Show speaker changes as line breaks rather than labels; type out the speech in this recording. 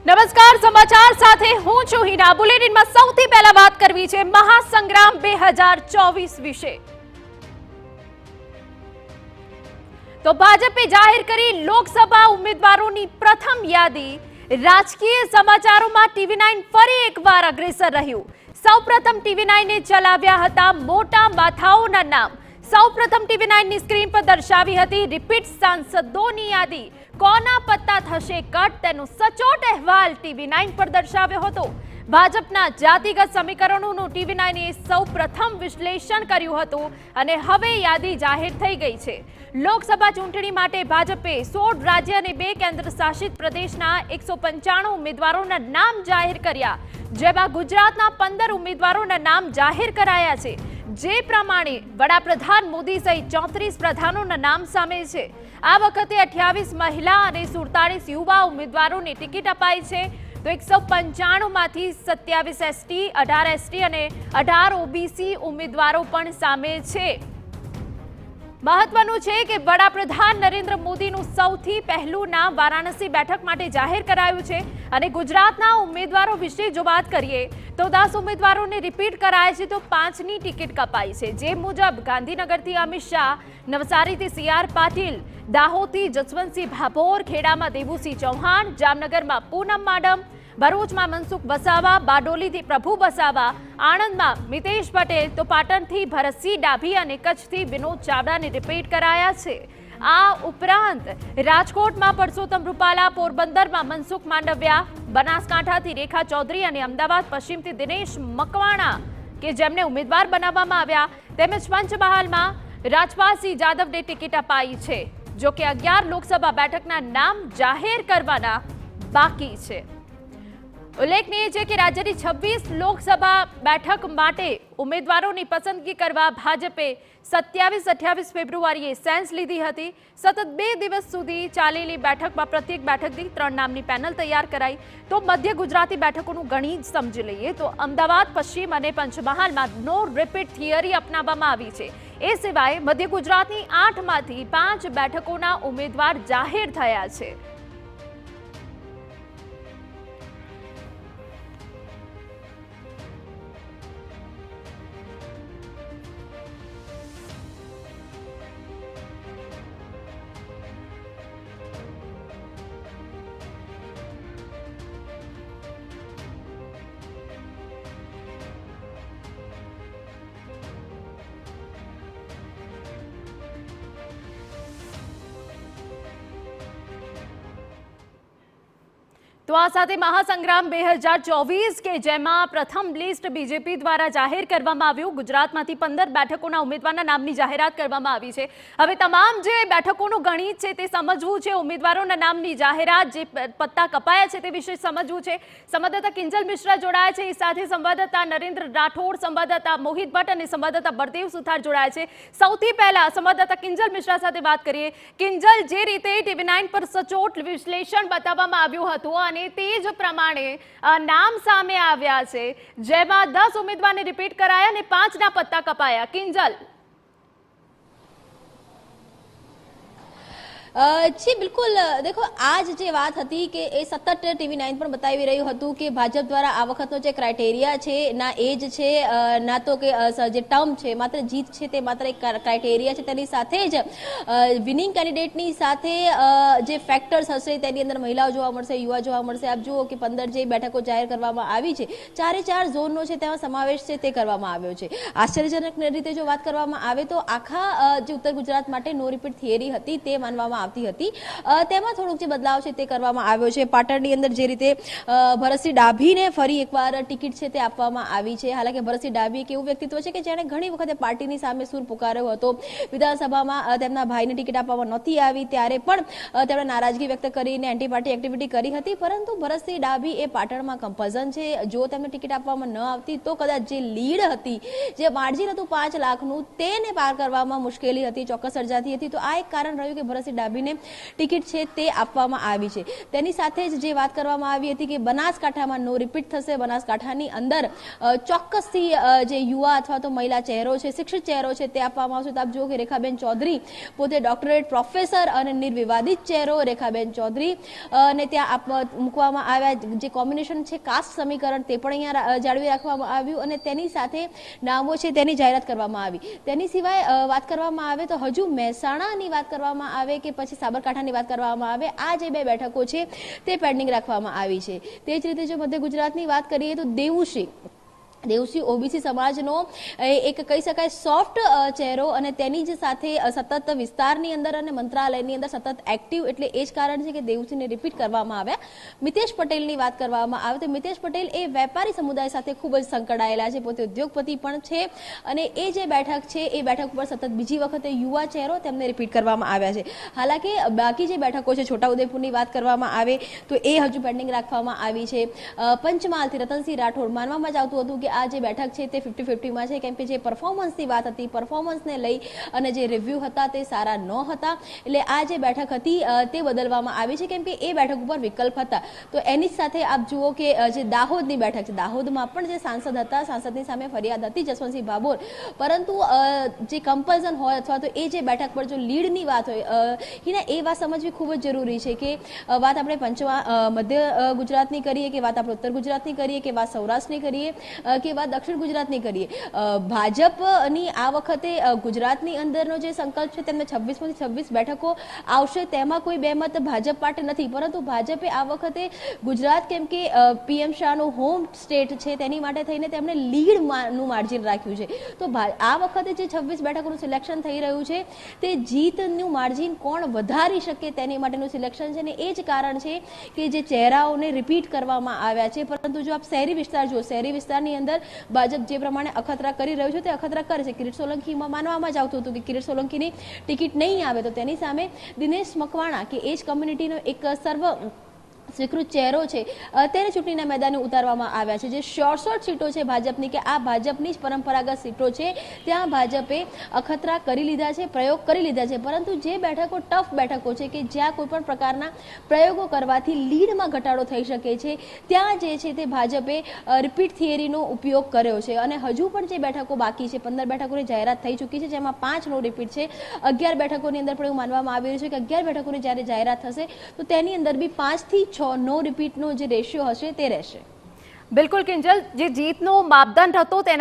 નમસ્કાર, સમાચાર સાથે હું છું હિના। બુલેટિનમાં સૌથી પહેલા વાત કરવી છે મહાસંગ્રામ 2024 વિશે। તો ભાજપે જાહેર કરી લોકસભા ઉમેદવારોની પ્રથમ યાદી। રાજકીય સમાચારોમાં TV9 ફરી એકવાર અગ્રેસર રહ્યું। સૌપ્રથમ TV9 ચલાવ્યા હતા મોટા માથાઓના નામ। સૌપ્રથમ TV9 ની સ્ક્રીન પર દર્શાવી હતી રિપીટ સાંસદોની યાદી। કોના પત્તા થશે કટ તેનો સચોટ અહેવાલ TV9 પર દર્શાવ્યો હતો। ભાજપના જાતિગત સમીકરણોનું TV9 એ સૌપ્રથમ વિશ્લેષણ કર્યું હતું અને હવે યાદી જાહેર થઈ ગઈ છે। લોકસભા ચૂંટણી માટે ભાજપે 16 રાજ્ય અને 2 કેન્દ્ર શાસિત પ્રદેશના 195 ઉમેદવારોના નામ જાહેર કર્યા, જેમાં ગુજરાતના 15 ઉમેદવારોના નામ જાહેર કરાયા છે। જે પ્રમાણે વડાપ્રધાન મોદી સહિત 34 પ્રધાનોના નામ સામેલ છે। આ વખતે 28 મહિલા અને 47 યુવા ઉમેદવારોને ટિકિટ અપાઈ છે, તો 195 માંથી 27 ST, 18 ST અને 18 OBC ઉમેદવારો પણ સામેલ છે। મહત્વનું છે કે વડાપ્રધાન નરેન્દ્ર મોદીનું સૌથી પહેલું નામ વારાણસી બેઠક માટે જાહેર કરાયું છે અને ગુજરાતના ઉમેદવારો વિશે જો વાત કરીએ તો 10 ઉમેદવારોને રિપીટ કરાય છે, તો 5ની ટિકિટ કપાઈ છે। જે મુજબ ગાંધીનગરથી અમિત શાહ, નવસારીથી CR પાટીલ, દાહોદથી જસવંતસિંહ ભાભોર, ખેડામાં દેવુસિંહ ચૌહાણ, જામનગરમાં પૂનમ માડમ, ભરૂચમાં મનસુખ વસાવા, બારડોલીથી પ્રભુ વસાવા, આણંદમાં મિતેશ પટેલ, તો પાટણથી ભરતસિંહ ડાભી અને કચ્છથી વિનોદ ચાવડાને રિપીટ કરાયા છે। આ ઉપરાંત રાજકોટમાં પરસોત્તમ રૂપાલા, પોરબંદરમાં મનસુખ માંડવિયા, બનાસકાંઠાથી રેખા ચૌધરી અને અમદાવાદ પશ્ચિમથી દિનેશ મકવાણા કે જેમને ઉમેદવાર બનાવવામાં આવ્યા, તેમજ પંચમહાલમાં રાજપાલસિંહ જાદવને ટિકિટ અપાઈ છે। જો કે 11 લોકસભા બેઠકના નામ જાહેર કરવાના બાકી છે। ઉલ્લેખનીય છે કે રાજ્યની 26 લોકસભા બેઠક માટે ઉમેદવારોની પસંદગી કરવા ભાજપે 27-28 ફેબ્રુઆરીએ સેન્સ લીધી હતી। સતત 2 દિવસ સુધી ચાલેલી બેઠકમાં પ્રત્યેક બેઠકથી 3 નામની પેનલ તૈયાર કરાઈ। તો મધ્ય ગુજરાતી બેઠકોનું ગણિત સમજી લઈએ તો અમદાવાદ, પશ્ચિમ અને પંચમહાલમાં નો રિપીટ થિયરી અપનાવવામાં આવી છે। એ સિવાય મધ્ય ગુજરાતની 8માંથી 5 બેઠકોના ઉમેદવાર જાહેર થયા છે। તો આ સાથે મહાસંગ્રામ 2024 કે જેમાં પ્રથમ લિસ્ટ બીજેપી દ્વારા જાહેર કરવામાં આવ્યું। ગુજરાતમાંથી 15 બેઠકોના ઉમેદવારના નામની જાહેરાત કરવામાં આવી છે। હવે તમામ જે બેઠકોનું ગણિત છે તે સમજવું છે, ઉમેદવારોના નામની જાહેરાત, જે પત્તા કપાયા છે તે વિશે સમજવું છે। સંવાદદાતા કિંજલ મિશ્રા જોડાયા છે, એ સાથે સંવાદદાતા નરેન્દ્ર રાઠોડ, સંવાદદાતા મોહિત ભટ્ટ અને સંવાદદાતા બળદેવ સુથાર જોડાયા છે। સૌથી પહેલા સંવાદદાતા કિંજલ મિશ્રા સાથે વાત કરીએ। કિંજલ, જે રીતે TV9 પર સચોટ વિશ્લેષણ બતાવવામાં આવ્યું હતું અને તે જ પ્રમાણે નામ સામે આવ્યા છે, જેમાં 10 ઉમેદવારને રિપીટ કરાયા અને 5ના પત્તા કપાયા। કિંજલ,
जी बिल्कुल। देखो, आज જે વાત હતી કે એ સતત TV9 પણ બતાવી રહ્યું હતું કે ભાજપ દ્વારા આ વખતનો જે ક્રાઇટેરિયા છે ના એજ છે ના તો કે જે ટર્મ છે, માત્ર જીત છે તે માત્ર એક ક્રાઇટેરિયા છે, તેની સાથે જ વિનિંગ કેન્ડિડેટની સાથે જે ફેક્ટર્સ હશે તેની અંદર મહિલાઓ જોવા મળશે, યુવા જોવા મળશે। આપ જુઓ કે 15 જે બેઠકો જાહેર કરવામાં આવી છે, 4 ઝોનનો છે તેમાં સમાવેશ છે તે કરવામાં આવ્યો છે। આશ્ચર્યજનક રીતે જો વાત કરવામાં આવે તો આખા જે ઉત્તર ગુજરાત માટે નો રિપીટ થિયરી હતી તે માનવામાં હતી, તેમાં થોડુંક જે બદલાવ છે તે કરવામાં આવ્યો છે। પાટણની અંદર જે રીતે ભરતસિંહ ડાભીને ફરી એકવાર ટિકિટ છે તે આપવામાં આવી છે। હાલાકી ભરતસિંહ ડાભી એક એવું વ્યક્તિત્વ છે કે જેણે ઘણી વખતે પાર્ટીની સામે સૂર પુકાર્યો હતો। વિધાનસભામાં તેમના ભાઈને ટિકિટ આપવામાં નહોતી આવી ત્યારે પણ તેમણે નારાજગી વ્યક્ત કરીને એન્ટી પાર્ટી એક્ટિવિટી કરી હતી, પરંતુ ભરતસિંહ ડાભી એ પાટણમાં કમ્પલ્સન છે। જો તેમને ટિકિટ આપવામાં ન આવતી તો કદાચ જે લીડ હતી, જે માર્જિન હતું 5 લાખનું, તેને પાર કરવામાં મુશ્કેલી હતી, ચોક્કસ સર્જાતી હતી। તો આ એક કારણ રહ્યું કે ભરતસિંહ ડાભીને ટિકિટ છે તે આપવામાં આવી છે. તેની સાથે જ જે વાત કરવામાં આવી હતી કે બનાસકાંઠામાં નો રિપીટ થશે. બનાસકાંઠાની અંદર ચોક્કસથી જે યુવા અથવા તો મહિલા ચહેરો છે, શિક્ષિત ચહેરો છે તે આપવામાં આવશે. તો આપ જુઓ કે રેખાબેન ચૌધરી પોતે ડોક્ટરેટ પ્રોફેસર અને નિર્વિવાદિત ચહેરો રેખાબેન ચૌધરી અને ત્યાં મૂકવામાં આવ્યા. જે કોમ્બિનેશન છે કાસ્ટ સમીકરણ તે પણ અહીંયા જાળવી રાખવામાં આવ્યું અને તેની સાથે નામો છે તેની જાહેરાત કરવામાં આવી. તેની સિવાય વાત કરવામાં આવે તો હજુ મહેસાણાની વાત કરવામાં આવે કે પછી સાબરકાંઠાની વાત કરવામાં આવે, આ જે બે બેઠકો છે તે પેન્ડિંગ રાખવામાં આવી છે. તે જ રીતે જો મધ્ય ગુજરાતની વાત કરીએ તો દેવશ્રી ઓબીસી સમાજનો એક કહી શકાય સોફ્ટ ચહેરો અને તેની જ સાથે સતત વિસ્તારની અંદર અને મંત્રાલયની અંદર સતત એક્ટિવ, એટલે એ જ કારણ છે કે દેવશ્રીને રિપીટ કરવામાં આવ્યા. મિતેશ પટેલની વાત કરવામાં આવે તો મિતેશ પટેલ એ વેપારી સમુદાય સાથે ખૂબ જ સંકળાયેલા છે, પોતે ઉદ્યોગપતિ પણ છે અને એ જે બેઠક છે એ બેઠક ઉપર સતત બીજી વખતે યુવા ચહેરો તેમને રિપીટ કરવામાં આવ્યા છે. હાલાકી બાકી જે બેઠકો છે છોટાઉદેપુરની વાત કરવામાં આવે તો એ હજુ પેન્ડિંગ રાખવામાં આવી છે. પંચમહાલથી રતનસિંહ રાઠોડ માનવામાં જ આવતું હતું કે આ જે બેઠક છે તે 50-50માં છે, કેમ કે જે પરફોર્મન્સની વાત હતી, પરફોર્મન્સને લઈ અને જે રિવ્યુ હતા તે સારા ન હતા, એટલે આ જે બેઠક હતી તે બદલવામાં આવી છે કેમ કે એ બેઠક ઉપર વિકલ્પ હતા. તો એની સાથે આપ જુઓ કે જે દાહોદની બેઠક છે, દાહોદમાં પણ જે સાંસદ હતા, સાંસદની સામે ફરિયાદ હતી જસવંતસિંહ ભાભોર, પરંતુ જે કમ્પલ્સન હોય અથવા તો એ જે બેઠક પર જો લીડની વાત હોય એ વાત સમજવી ખૂબ જ જરૂરી છે કે વાત આપણે મધ્ય ગુજરાતની કરીએ કે વાત આપણે ઉત્તર ગુજરાતની કરીએ કે વાત સૌરાષ્ટ્રની કરીએ કે વાત દક્ષિણ ગુજરાતની કરીએ. ભાજપની આ વખતે ગુજરાતની અંદરનો જે સંકલ્પ છે તેમને 26 બેઠકો આવશે, તેમાં કોઈ બેમત ભાજપ માટે નથી, પરંતુ ભાજપે આ વખતે ગુજરાત કેમ કે પીએમ શાહનો હોમ સ્ટેટ છે તેની માટે થઈને તેમણે લીડનું માર્જિન રાખ્યું છે. તો આ વખતે જે 26 બેઠકોનું સિલેક્શન થઈ રહ્યું છે તે જીતનું માર્જિન કોણ વધારી શકે તેની માટેનું સિલેક્શન છે ને એ જ કારણ છે કે જે ચહેરાઓને રિપીટ કરવામાં આવ્યા છે. પરંતુ જો આપ શહેરી વિસ્તાર જુઓ, શહેરી વિસ્તારની અંદર ભાજપ જે પ્રમાણે અખતરા કરી રહ્યું છે તે અખતરા કરે છે. કિરીટ સોલંકીમાં માનવામાં જ આવતું હતું કે કિરીટ સોલંકીની ટિકિટ નહીં આવે તો તેની સામે દિનેશ મકવાણા કે એ જ કમ્યુનિટીનો એક સ્વીકૃત ચહેરો છે તેને ચૂંટણીના મેદાને ઉતારવામાં આવ્યા છે. જે શોર્ટ સીટો છે ભાજપની કે આ ભાજપની જ પરંપરાગત સીટો છે ત્યાં ભાજપે અખતરા કરી લીધા છે, પ્રયોગ કરી લીધા છે, પરંતુ જે બેઠકો ટફ બેઠકો છે કે જ્યાં કોઈ પણ પ્રકારના પ્રયોગો કરવાથી લીડમાં ઘટાડો થઈ શકે છે ત્યાં જે છે તે ભાજપે રિપીટ થિયરીનો ઉપયોગ કર્યો છે. અને હજુ પણ જે બેઠકો બાકી છે, 15 બેઠકોની જાહેરાત થઈ ચૂકી છે જેમાં 5 નો રિપીટ છે. 11 બેઠકોની અંદર પણ એવું માનવામાં આવી રહ્યું છે કે 11 બેઠકોની જ્યારે જાહેરાત થશે તો તેની અંદર બી 5 થી 6 નો રિપીટનો જે રેશિયો હશે તે રહેશે.
બિલકુલ કિંજલ, જે જીતનો માપદંડ હતો તેના